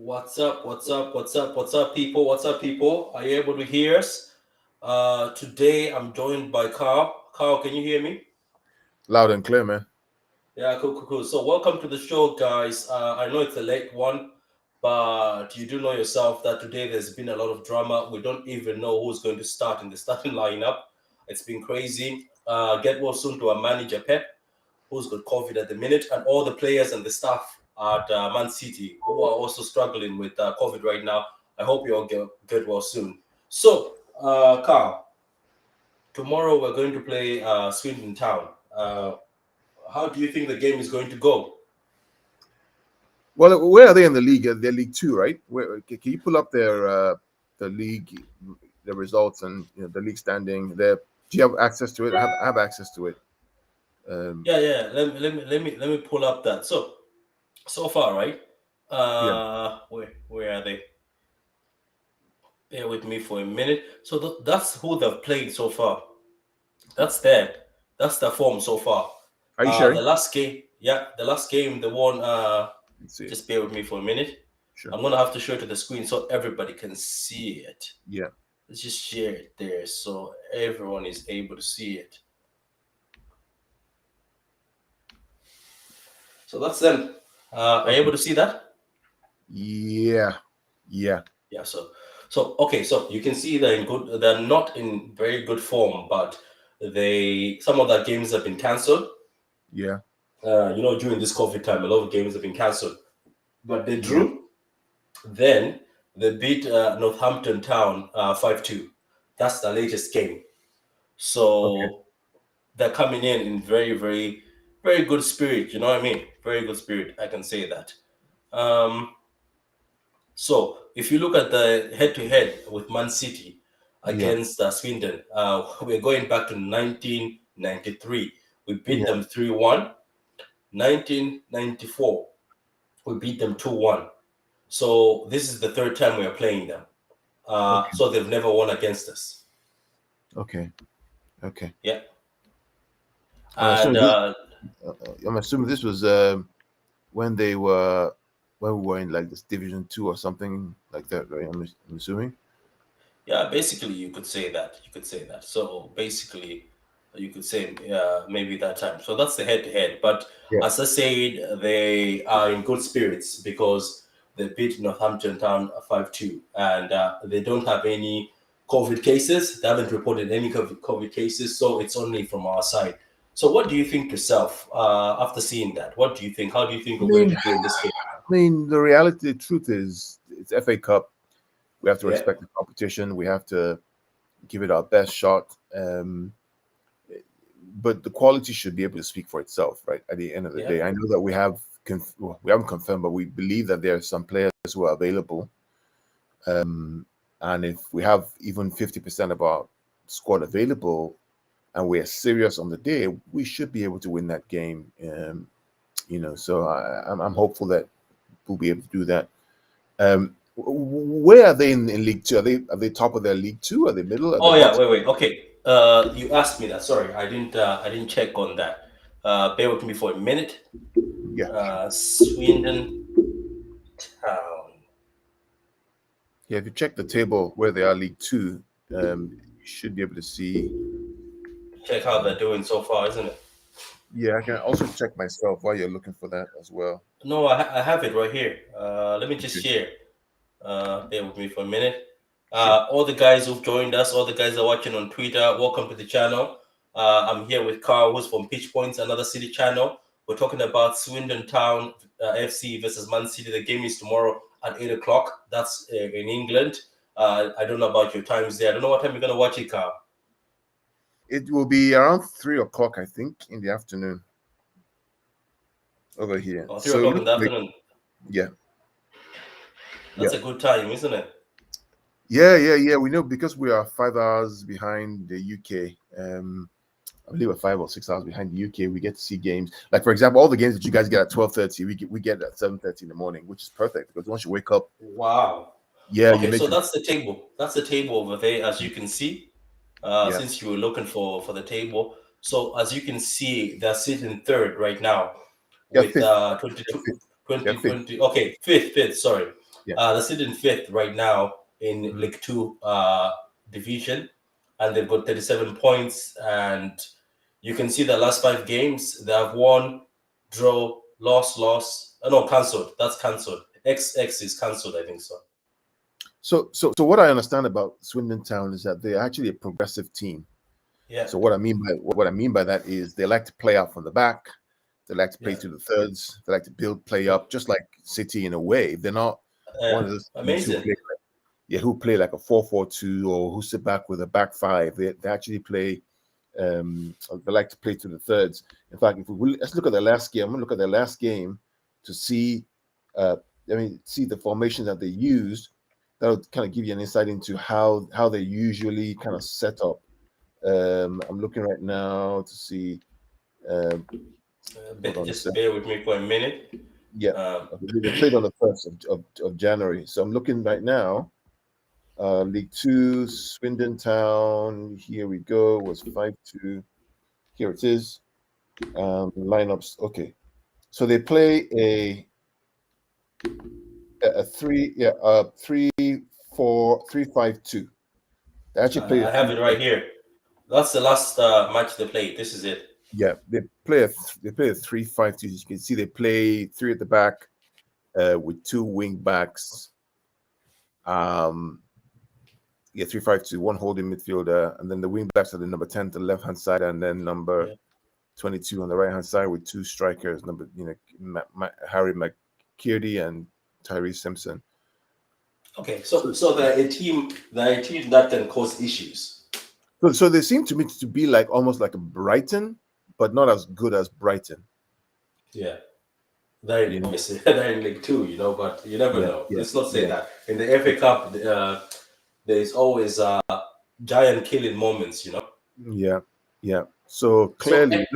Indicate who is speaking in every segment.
Speaker 1: What's up? What's up? What's up? What's up, people? What's up, people? Are you able to hear us? Today I'm joined by Carl. Carl, can you hear me?
Speaker 2: Loud and clear, man.
Speaker 1: Yeah, cool. So welcome to the show, guys. I know it's a late one, but you do know yourself that today there's been a lot of drama. We don't even know who's going to start in the starting lineup. It's been crazy. Get well soon to our manager Pep, who's got COVID at the minute, and all the players and the staff at Man City who are also struggling with COVID right now. I hope you all get well soon. So, Carl, tomorrow we're going to play Swindon Town. How do you think the game is going to go?
Speaker 2: Well, where are they in the league? They're League Two, right? Can you pull up the league, the results, and the league standing? Do you have access to it? I have access to it.
Speaker 1: Yeah. Let me pull up that. So far, right?
Speaker 2: Yeah.
Speaker 1: Where are they? Bear with me for a minute. So that's who they've played so far. That's there. That's the form so far.
Speaker 2: Are you sharing?
Speaker 1: The last game they won.
Speaker 2: Let's see.
Speaker 1: Just bear with me for a minute.
Speaker 2: Sure.
Speaker 1: I'm gonna have to show it to the screen so everybody can see it.
Speaker 2: Yeah.
Speaker 1: Let's just share it there so everyone is able to see it. So that's them. Are you able to see that?
Speaker 2: Yeah.
Speaker 1: Yeah. So okay. So you can see they're in good. They're not in very good form, but some of their games have been cancelled.
Speaker 2: Yeah.
Speaker 1: During this COVID time, a lot of games have been cancelled, but they
Speaker 2: Yeah.
Speaker 1: drew. Then they beat Northampton Town 5-2. That's the latest game. So they're coming in very, very, very good spirit. You know what I mean? Very good spirit. I can say that. So if you look at the head-to-head with Man City against Swindon, we're going back to 1993. We beat them 3-1. 1994, we beat them 2-1. So this is the third time we are playing them. So they've never won against us.
Speaker 2: Okay.
Speaker 1: Yeah.
Speaker 2: I'm
Speaker 1: And
Speaker 2: assuming this was when we were in like this Division 2 or something like that, right? I'm assuming.
Speaker 1: yeah, basically you could say that. So basically you could say maybe that time. So that's the head-to-head. But as I said, they are in good spirits because they beat Northampton Town 5-2, and they don't have any COVID cases. They haven't reported any COVID cases, so it's only from our side. So what do you think yourself after seeing that? What do you think? How do you think we're going to do in this game?
Speaker 2: The reality, the truth is, it's FA Cup. We have to
Speaker 1: Yeah.
Speaker 2: respect the competition. We have to give it our best shot. But the quality should be able to speak for itself, right? At the end of the day, I know that we haven't confirmed, but we believe that there are some players who are available. And if we have even 50% of our squad available, and we are serious on the day, we should be able to win that game. So I'm hopeful that we'll be able to do that. Where are they in League Two? Are they top of their League Two? Are they middle?
Speaker 1: Wait. Okay. You asked me that. Sorry, I didn't check on that. Bear with me for a minute.
Speaker 2: Yeah.
Speaker 1: Swindon Town.
Speaker 2: Yeah, if you check the table where they are League Two, you should be able to see.
Speaker 1: Check how they're doing so far, isn't it?
Speaker 2: Yeah, I can also check myself while you're looking for that as well.
Speaker 1: No, I have it right here. Let me just share. Bear with me for a minute. All the guys who've joined us, all the guys that are watching on Twitter, welcome to the channel. I'm here with Carl, who's from Pitch Points, another city channel. We're talking about Swindon Town FC versus Man City. The game is tomorrow at 8 o'clock. That's in England. I don't know about your times there. I don't know what time you're going to watch it, Carl.
Speaker 2: It will be around 3 o'clock, I think, in the afternoon. Over here.
Speaker 1: 3 o'clock in the afternoon.
Speaker 2: Yeah.
Speaker 1: That's a good time, isn't it?
Speaker 2: Yeah. We know because we are 5 hours behind the UK. I believe we're 5 or 6 hours behind the UK. We get to see games. Like, for example, all the games that you guys get at 12:30, we get at 7:30 in the morning, which is perfect because once you wake up.
Speaker 1: Wow.
Speaker 2: Yeah.
Speaker 1: Okay, so that's the table. That's the table over there, as you can see. Since you were looking for the table, so as you can see, they're sitting third right now with 20. Okay, fifth. Sorry, They're sitting fifth right now in League Two division, and they've got 37 points. And you can see the last 5 games they have won, draw, loss. No, cancelled. That's cancelled. XX is cancelled, I think so.
Speaker 2: So what I understand about Swindon Town is that they're actually a progressive team.
Speaker 1: Yeah.
Speaker 2: So what I mean by that is they like to play out from the back. They like to play to the thirds. They like to play up, just like City in a way. They're not one of those
Speaker 1: amazing.
Speaker 2: Who play like a 4-4-2 or who sit back with a back five. They actually play. They like to play to the thirds. In fact, let's look at the last game. I'm gonna look at the last game to see. See the formation that they used. That'll kind of give you an insight into how they usually kind of set up. I'm looking right now to see.
Speaker 1: Just bear with me for a minute.
Speaker 2: Yeah, they played on the 1st of January. So I'm looking right now. League 2, Swindon Town. Here we go. Was 5-2. Here it is. Lineups. Okay, so they play a 3-4-3-5-2. They actually play.
Speaker 1: I have it right here. That's the last match they played. This is it.
Speaker 2: Yeah, they play a 3-5-2. As you can see, they play 3 at the back, with 2 wing backs. 3-5-2, 1 holding midfielder, and then the wing backs are the number 10 to the left hand side, and then number 22 on the right hand side with 2 strikers, Harry McKirdy and Tyrese Simpson.
Speaker 1: Okay, so they're a team that can cause issues.
Speaker 2: So they seem to me to be like almost like a Brighton, but not as good as Brighton.
Speaker 1: Yeah. They're in League 2, but you never know. Let's not say that. In the FA Cup, there's always giant killing moments,
Speaker 2: Yeah. So clearly,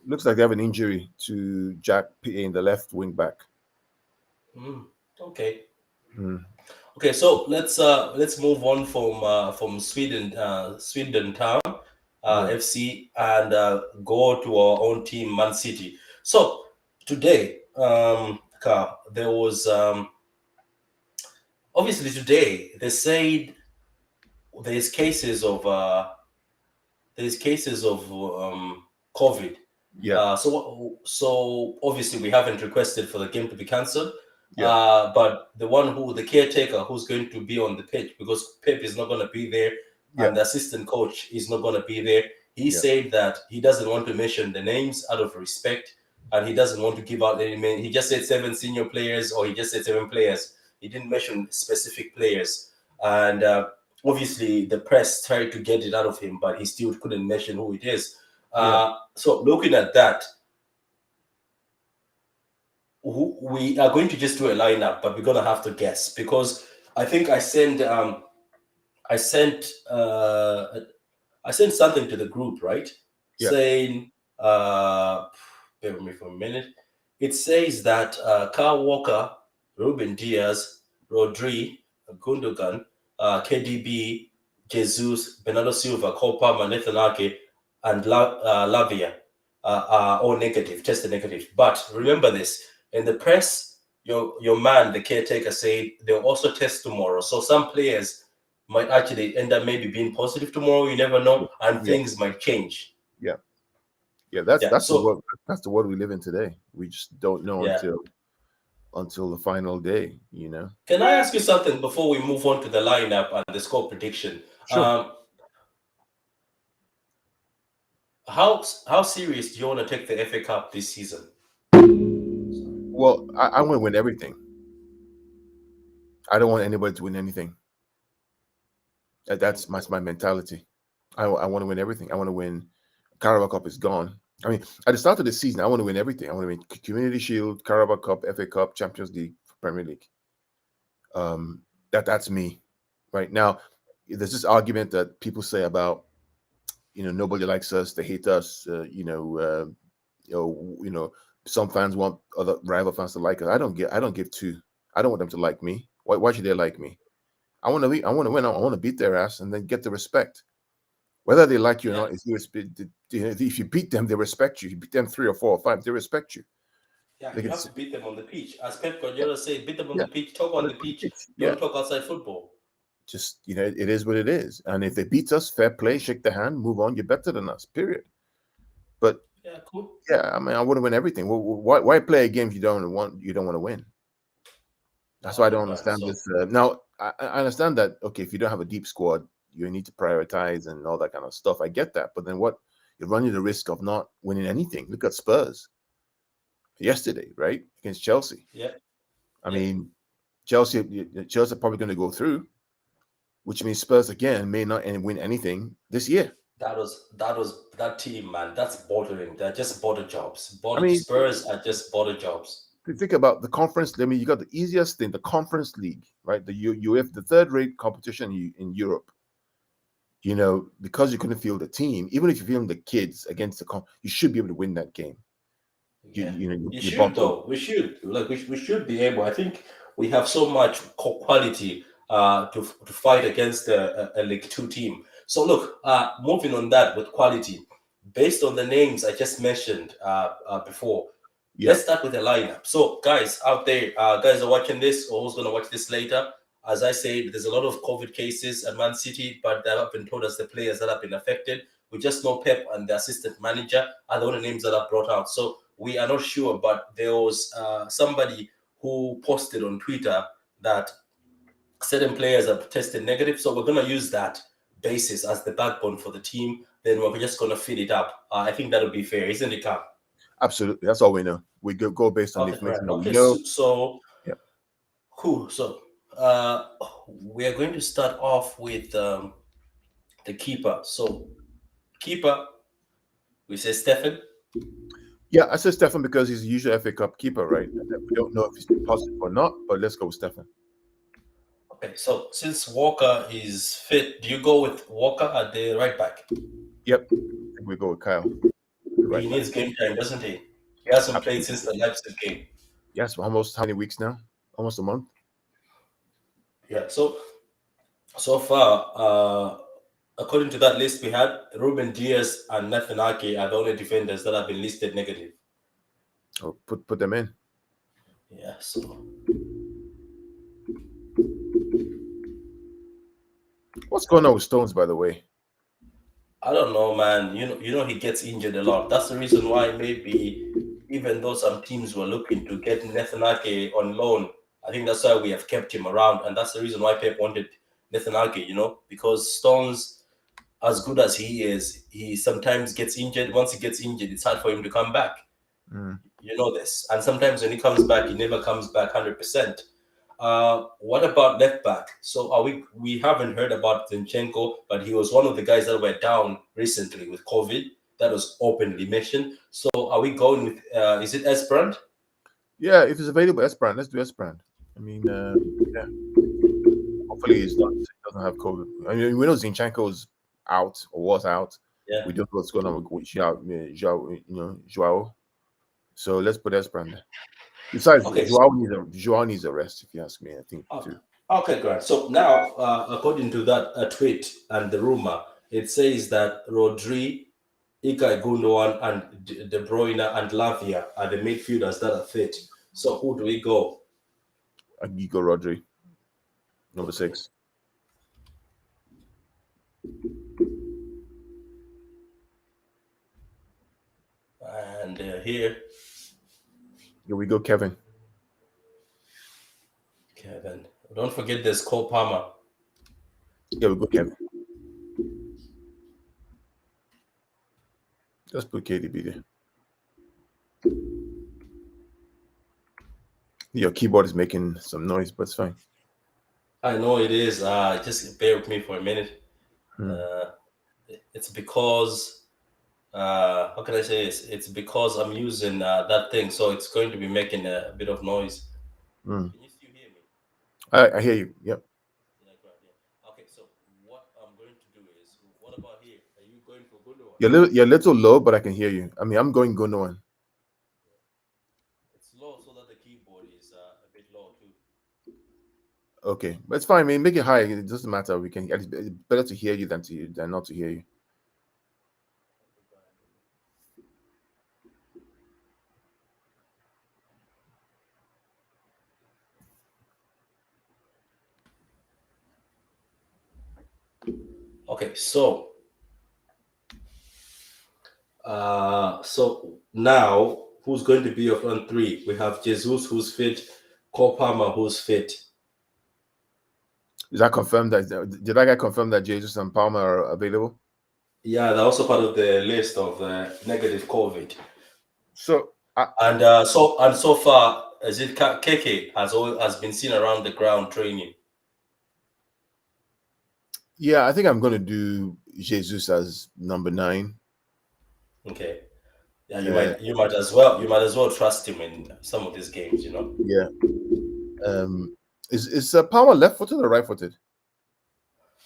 Speaker 2: looks like they have an injury to Jack P.A. in the left wing back.
Speaker 1: Okay. Okay, so let's move on from Swindon Town FC and go to our own team, Man City. So today, there was obviously today they said there's cases of COVID.
Speaker 2: Yeah.
Speaker 1: So obviously we haven't requested for the game to be cancelled. But the caretaker who's going to be on the pitch, because Pep is not going to be there and the assistant coach is not going to be there. He said that he doesn't want to mention the names out of respect, and he doesn't want to give out any name. He just said 7 senior players, or he just said 7 players. He didn't mention specific players. And obviously the press tried to get it out of him, but he still couldn't mention who it is. So looking at that, we are going to just do a lineup, but we're going to have to guess, because I think I sent something to the group, right? Saying, bear with me for a minute. It says that Kyle Walker, Ruben Diaz, Rodri, Gundogan, KDB, Jesus, Bernardo Silva, Cole Palmer, Nathan Ake, and Lavia are all negative, tested negative. But remember this. In the press, your man, the caretaker, said they'll also test tomorrow. So some players might actually end up maybe being positive tomorrow. You never know, and things might change.
Speaker 2: That's the world we live in today. We just don't know until the final day.
Speaker 1: Can I ask you something before we move on to the lineup and the score prediction?
Speaker 2: Sure.
Speaker 1: How serious do you want to take the FA Cup this season?
Speaker 2: Well, I want to win everything. I don't want anybody to win anything. That's my mentality. I want to win everything. I want to win. Carabao Cup is gone. I mean, at the start of the season, I want to win everything. I want to win Community Shield, Carabao Cup, FA Cup, Champions League, Premier League. That's me. Right now, there's this argument that people say about, nobody likes us, they hate us. Some fans want other rival fans to like us. I don't give two. I don't want them to like me. Why should they like me? I want to win. I want to beat their ass and then get the respect. Whether they like you or not, if you beat them, they respect you. You beat them 3 or 4 or 5, they respect you.
Speaker 1: Yeah,
Speaker 2: They
Speaker 1: you
Speaker 2: can,
Speaker 1: have to beat them on the pitch. As Pep Guardiola said, beat them on
Speaker 2: yeah,
Speaker 1: the pitch, talk
Speaker 2: on
Speaker 1: on
Speaker 2: the
Speaker 1: the pitch,
Speaker 2: pitch. Yeah,
Speaker 1: don't talk outside football.
Speaker 2: just it is what it is. And if they beat us, fair play, shake the hand, move on. You're better than us. Period. But
Speaker 1: Yeah, cool.
Speaker 2: yeah, I mean, I want to win everything. Why play a game you don't want to win? That's why I
Speaker 1: Okay,
Speaker 2: don't
Speaker 1: right.
Speaker 2: understand
Speaker 1: So
Speaker 2: this. Now, I understand that, okay, if you don't have a deep squad, you need to prioritize and all that kind of stuff. I get that. But then what? You're running the risk of not winning anything. Look at Spurs yesterday, right? Against Chelsea.
Speaker 1: yeah,
Speaker 2: I
Speaker 1: yeah.
Speaker 2: mean, Chelsea are probably going to go through, which means Spurs again may not win anything this year.
Speaker 1: That team, man. That's bordering. They're just border jobs.
Speaker 2: I
Speaker 1: Border
Speaker 2: mean,
Speaker 1: Spurs are just border jobs.
Speaker 2: think about the conference. I mean, you got the easiest thing, the Conference League, right? You have the third-rate competition in Europe. Because you couldn't field the team, even if you're fielding the kids against you should be able to win that game.
Speaker 1: Yeah, you
Speaker 2: You
Speaker 1: should
Speaker 2: bottle.
Speaker 1: though. We should we should be able. I think we have so much quality to fight against a League Two team. So look, moving on that with quality, based on the names I just mentioned before.
Speaker 2: Yeah,
Speaker 1: Let's start with the lineup. So, guys out there, guys are watching this or who's going to watch this later. As I said, there's a lot of COVID cases at Man City, but they have been told us the players that have been affected. We just know Pep and the assistant manager are the only names that are brought out. So we are not sure, but there was somebody who posted on Twitter that certain players have tested negative. So we're going to use that basis as the backbone for the team. Then we're just going to feed it up. I think that would be fair, isn't it, Carl?
Speaker 2: absolutely. That's all we know. We go based on the
Speaker 1: Okay,
Speaker 2: information
Speaker 1: right.
Speaker 2: that we
Speaker 1: Okay,
Speaker 2: know.
Speaker 1: so
Speaker 2: Yeah.
Speaker 1: cool. So uh, we are going to start off with the keeper. So keeper, we say Stefan.
Speaker 2: Yeah, I said Stefan because he's the usual FA Cup keeper, right? And then we don't know if he's positive or not, but let's go with Stefan.
Speaker 1: Okay, so since Walker is fit, do you go with Walker at the right back?
Speaker 2: Yep. I think we go with Kyle, the
Speaker 1: He
Speaker 2: right back.
Speaker 1: needs game time, doesn't he? He hasn't played
Speaker 2: Absolutely.
Speaker 1: since the Leipzig game.
Speaker 2: Yes, almost how many weeks now? Almost a month.
Speaker 1: Yeah. So far, according to that list we had, Ruben Diaz and Nathan Ake are the only defenders that have been listed negative.
Speaker 2: Oh, put them in.
Speaker 1: Yeah. So
Speaker 2: What's going on with Stones, by the way?
Speaker 1: I don't know, man. You know he gets injured a lot. That's the reason why maybe even though some teams were looking to get Nathan Ake on loan, I think that's why we have kept him around, and that's the reason why Pep wanted Nathan Ake. Because Stones, as good as he is, he sometimes gets injured. Once he gets injured, it's hard for him to come back.
Speaker 2: Mm.
Speaker 1: You know this, and sometimes when he comes back, he never comes back 100%. What about left back? So we haven't heard about Zinchenko, but he was one of the guys that were down recently with COVID. That was openly mentioned. So are we going with? Is it Esperant?
Speaker 2: Yeah, if it's available, Esperant, let's do Esperant. I mean, yeah. Hopefully he doesn't have COVID. I mean, we know Zinchenko's out or was out.
Speaker 1: Yeah.
Speaker 2: We don't know what's going on with Joao. So let's put Esperant there. Besides,
Speaker 1: Okay.
Speaker 2: Joao needs a rest, if you ask me. I think too.
Speaker 1: Okay, great. So now, according to that tweet and the rumor, it says that Rodri, Ilkay Gundogan, and De Bruyne and Lavia are the midfielders that are fit. So who do we go?
Speaker 2: Aguigo Rodri, number
Speaker 1: Okay.
Speaker 2: 6.
Speaker 1: And here,
Speaker 2: we go, Kevin.
Speaker 1: Kevin. Don't forget there's Cole Palmer.
Speaker 2: Yeah, we go, Kevin. Let's put KDB there. Your keyboard is making some noise, but it's fine.
Speaker 1: I know it is. Just bear with me for a minute. It's because how can I say this? It's because I'm using that thing, so it's going to be making a bit of noise. Can you still hear me?
Speaker 2: I hear you. Yep.
Speaker 1: Yeah, great, yeah. Okay, so what I'm going to do is, what about here? Are you going for Gundogan?
Speaker 2: You're a little low, but I can hear you. I mean, I'm going Gundogan.
Speaker 1: It's low so that the keyboard is a bit low too.
Speaker 2: Okay, but it's fine. I mean, make it high. It doesn't matter. We can. It's better to hear you than not to hear you.
Speaker 1: Okay, so now who's going to be your front three? We have Jesus, who's fit, Cole Palmer, who's fit.
Speaker 2: Is that confirmed? Did I get confirmed that Jesus and Palmer are available?
Speaker 1: Yeah, they're also part of the list of negative COVID.
Speaker 2: So
Speaker 1: so far, is it Keke has been seen around the ground training?
Speaker 2: yeah, I think I'm going to do Jesus as number 9.
Speaker 1: Okay. Yeah, you might as well trust him in some of these games, you know.
Speaker 2: Yeah. Is Palmer left-footed or right-footed?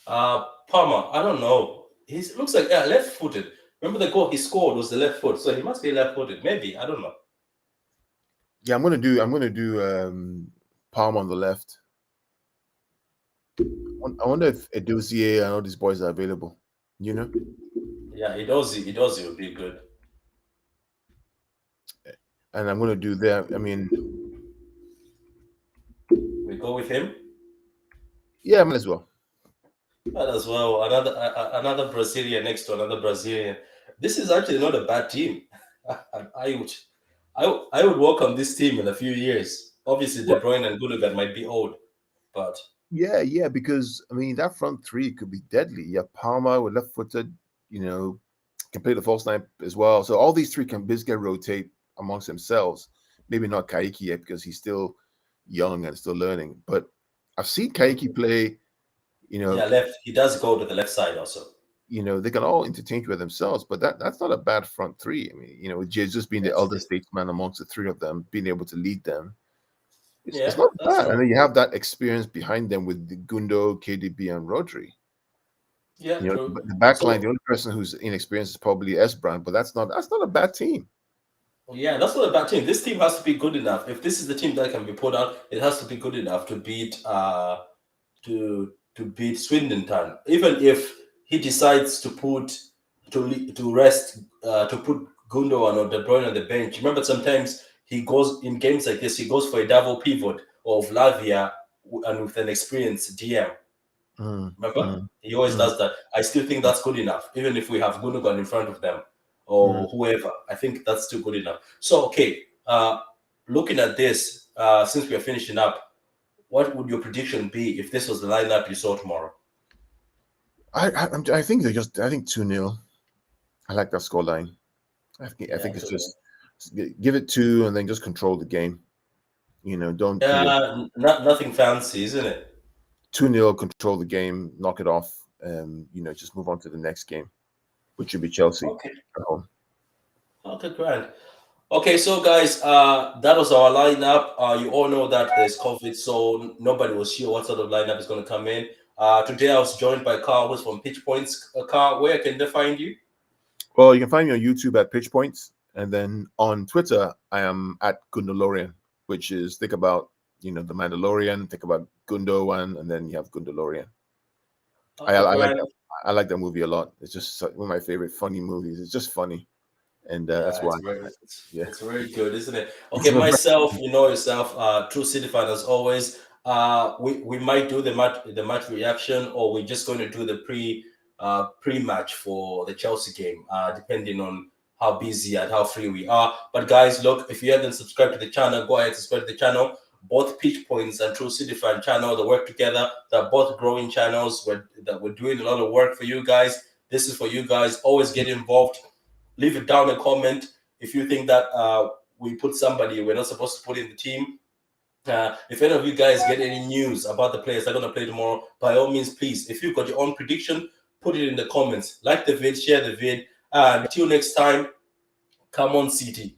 Speaker 1: Palmer, I don't know. He looks like left-footed. Remember the goal he scored was the left foot, so he must be left-footed. Maybe, I don't know.
Speaker 2: Yeah, I'm going to do Palmer on the left. I wonder if Edozie and all these boys are available. You know?
Speaker 1: Yeah, Edozie would be good.
Speaker 2: And I'm going to do that. I mean,
Speaker 1: we go with him.
Speaker 2: Yeah, might as well.
Speaker 1: Might as well. Another Brazilian next to another Brazilian. This is actually not a bad team. I would welcome this team in a few years. Obviously, De Bruyne and Gundogan might be old, but
Speaker 2: yeah, because I mean that front three could be deadly. You have Palmer with left-footed, can play the false nine as well. So all these three can basically rotate amongst themselves. Maybe not Kaiki yet because he's still young and still learning. But I've seen Kaiki play.
Speaker 1: Left. He does go to the left side also.
Speaker 2: They can all interchange with themselves, but that's not a bad front three. I mean, with Jesus being the elder statesman amongst the three of them, being able to lead them. It's not bad. True. And then you have that experience behind them with the Gundo, KDB, and Rodri.
Speaker 1: Yeah, true.
Speaker 2: The back line, the only person who's inexperienced is probably S-Brand, but that's not a bad team.
Speaker 1: Yeah, that's not a bad team. This team has to be good enough. If this is the team that can be put out, it has to be good enough to beat to beat Swindon Town. Even if he decides to put Gundogan or De Bruyne on the bench. Remember, sometimes he goes in games like this. He goes for a double pivot of Lavia and with an experienced DM. Remember, he always does that. I still think that's good enough, even if we have Gundogan in front of them or whoever. I think that's still good enough. So, okay, looking at this, since we are finishing up, what would your prediction be if this was the lineup you saw tomorrow?
Speaker 2: I think I think 2-0. I like that scoreline. I think it's just give it 2 and then just control the game. Don't.
Speaker 1: Nothing fancy, isn't it?
Speaker 2: 2-0, control the game, knock it off, and just move on to the next game, which should be Chelsea at home.
Speaker 1: Okay, grand. Okay, so guys, that was our lineup. You all know that there's COVID, so nobody was sure what sort of lineup is going to come in. Today I was joined by Carl, who's from Pitch Points. Carl, where can they find you?
Speaker 2: Well, you can find me on YouTube at Pitch Points, and then on Twitter I am at Gundalorian, which is think about the Mandalorian, think about Gundogan, and then you have Gundalorian. Okay, I like that movie a lot. It's just one of my favorite funny movies. It's just funny. And that's why.
Speaker 1: It's very good, isn't it? Okay, myself, you know yourself, true City fan as always. We might do the match reaction, or we're just going to do the pre-match for the Chelsea game, depending on how busy and how free we are. But guys, look, if you haven't subscribed to the channel, go ahead and subscribe to the channel. Both Pitch Points and True City Fan channel, they work together. They're both growing channels. We're doing a lot of work for you guys. This is for you guys. Always get involved. Leave it down in a comment if you think that we put somebody we're not supposed to put in the team. If any of you guys get any news about the players that are going to play tomorrow, by all means, please, if you've got your own prediction, put it in the comments. Like the vid, share the vid. And until next time, come on, City.